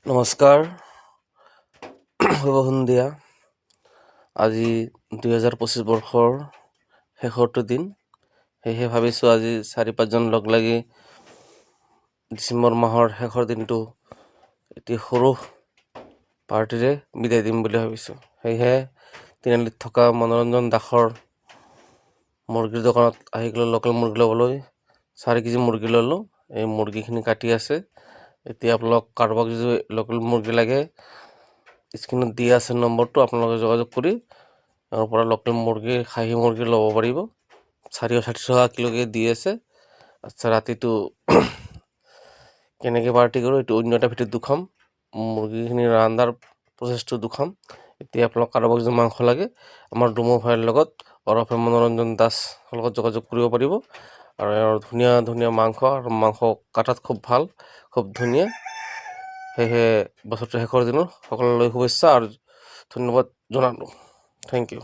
নমস্কাৰ, শুভ সন্ধিয়া। আজি 2025 বৰ্ষৰ শেষৰটো দিন, সেয়েহে ভাবিছোঁ আজি 4-5জন লগ লাগি ডিচেম্বৰ মাহৰ শেষৰ দিনটো এটি সৰু পাৰ্টিৰে বিদায় দিম বুলি ভাবিছোঁ। সেয়েহে তিনিআলিত থকা মনোৰঞ্জন দাসৰ মুৰ্গীৰ দোকানত আহি গ'লোঁ লোকেল মুৰ্গী ল'বলৈ। 4 কেজি মুৰ্গী ল'লোঁ। এই মুৰ্গীখিনি কাটি আছে। এতিয়া আপোনালোক কাৰোবাক যদি লোকেল মুৰ্গী লাগে, স্ক্ৰীণত দিয়া আছে নম্বৰটো, আপোনালোকে যোগাযোগ কৰি ইয়াৰ পৰা লোকেল মুৰ্গী, খাহী মুৰ্গী ল'ব পাৰিব। 460 টকা কিলোকৈ দি আছে। আচ্ছা, ৰাতিটো কেনেকৈ পাৰ্টি কৰোঁ এইটো অন্য এটা ভিডিঅ'ত দেখাম। মুৰ্গীখিনি ৰান্ধাৰ প্ৰচেছটো দেখাম। এতিয়া আপোনালোক কাৰোবাক যদি মাংস লাগে, আমাৰ ডুমো ভাইৰ লগত ওৰফে মনোৰঞ্জন দাস লগত যোগাযোগ কৰিব পাৰিব। আৰু ইয়াৰ ধুনীয়া ধুনীয়া মাংস, আৰু মাংস কাটাত খুব ভাল, খুব ধুনীয়া। সেয়েহে বছৰটো শেষৰ দিনৰ সকলোলৈ শুভেচ্ছা আৰু ধন্যবাদ জনালোঁ। Thank U.